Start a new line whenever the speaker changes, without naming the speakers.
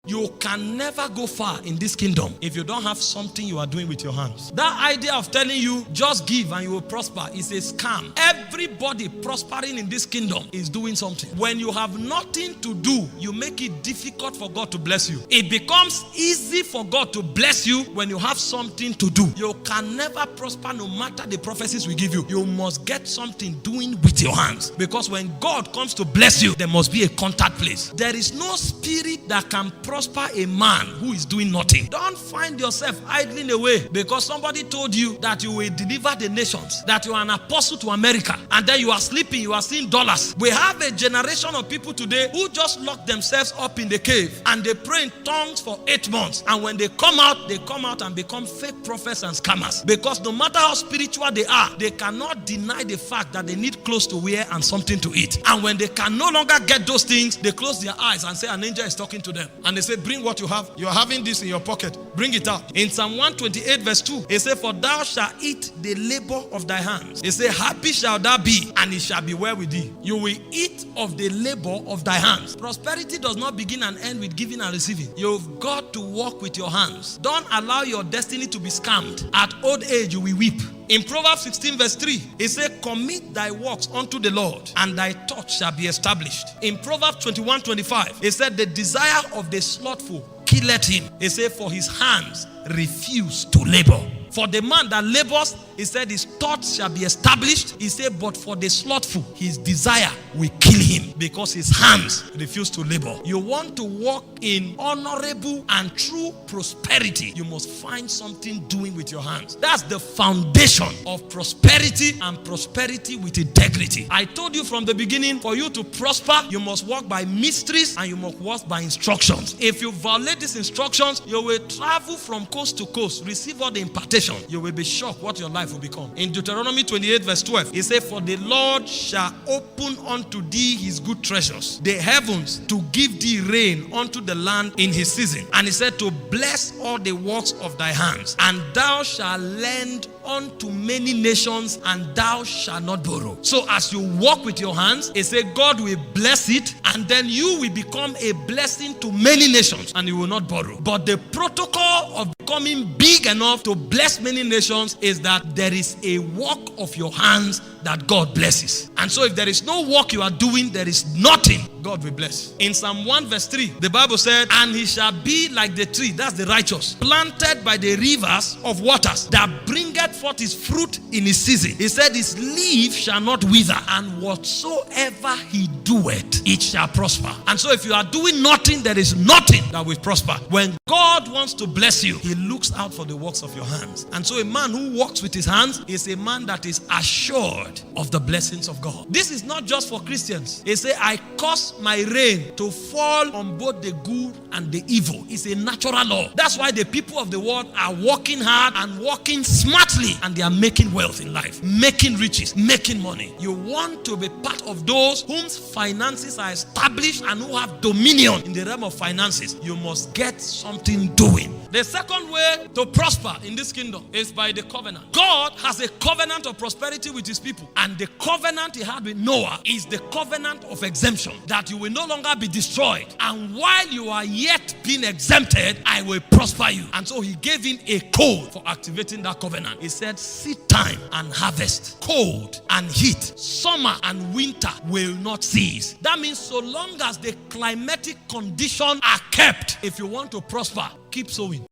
You can never go far in this kingdom if you don't have something you are doing with your hands. That idea of telling you just give and you will prosper is a scam. Everybody prospering in this kingdom is doing something. When you have nothing to do, you make it difficult for God to bless you. It becomes easy for God to bless you when you have something to do. You can never prosper no matter the prophecies we give you. You must get something doing with your hands, because when God comes to bless you, there must be a contact place. There is no spirit that can prosper a man who is doing nothing. Don't find yourself idling away because somebody told you that you will deliver the nations, that you are an apostle to America, and then you are sleeping, you are seeing dollars. We have a generation of people today who just lock themselves up in the cave and they pray in tongues for 8 months, and when they come out and become fake prophets and scammers, because no matter how spiritual they are, they cannot deny the fact that they need clothes to wear and something to eat. And when they can no longer get those things, they close their eyes and say an angel is talking to them, and they say, bring what you have. You're having this in your pocket, bring it out. In Psalm 128 verse 2, it says, for thou shalt eat the labor of thy hands. It says, happy shall thou be, and it shall be well with thee. You will eat of the labor of thy hands. Prosperity does not begin and end with giving and receiving. You've got to work with your hands. Don't allow your destiny to be scammed. At old age you will weep. In Proverbs 16 verse 3, it says, commit thy works unto the Lord, and thy thoughts shall be established. In Proverbs 21:25, it said, the desire of the slothful killeth him. It said, for his hands refuse to labor. For the man that labors, he said, his thoughts shall be established. He said, but for the slothful, his desire will kill him, because his hands refuse to labor. You want to walk in honorable and true prosperity, you must find something doing with your hands. That's the foundation of prosperity, and prosperity with integrity. I told you from the beginning, for you to prosper, you must walk by mysteries and you must walk by instructions. If you violate these instructions, you will travel from coast to coast, receive all the impartation. You will be shocked what your life will become. In Deuteronomy 28 verse 12, it says, for the Lord shall open unto thee his good treasures, the heavens, to give thee rain unto the land in his season. And he said, to bless all the works of thy hands, and thou shalt lend unto many nations, and thou shalt not borrow. So as you walk with your hands, it says God will bless it, and then you will become a blessing to many nations, and you will not borrow. But the protocol of becoming big enough to bless many nations is that there is a work of your hands that God blesses. And so if there is no work you are doing, there is nothing God will bless. In Psalm 1 verse 3, the Bible said, and he shall be like the tree, that's the righteous, planted by the rivers of waters, that bringeth forth his fruit in his season. He said, his leaf shall not wither, and whatsoever he doeth, it shall prosper. And so if you are doing nothing, there is nothing that will prosper. When God wants to bless you, he looks out for the works of your hands. And so a man who walks with his hands is a man that is assured of the blessings of God. This is not just for Christians. He said, I cause my rain to fall on both the good and the evil. It's a natural law. That's why the people of the world are working hard and working smartly, and they are making wealth in life, making riches, making money. You want to be part of those whose finances are established and who have dominion in the realm of finances. You must get something doing. The second way to prosper in this kingdom is by the covenant. God has a covenant of prosperity with his people, and the covenant he had with Noah is the covenant of exemption, that you will no longer be destroyed, and while you are yet being exempted, I will prosper you. And so he gave him a code for activating that covenant. He said, seed time and harvest, cold and heat, summer and winter will not cease. That means so long as the climatic conditions are kept, if you want to prosper, keep sowing.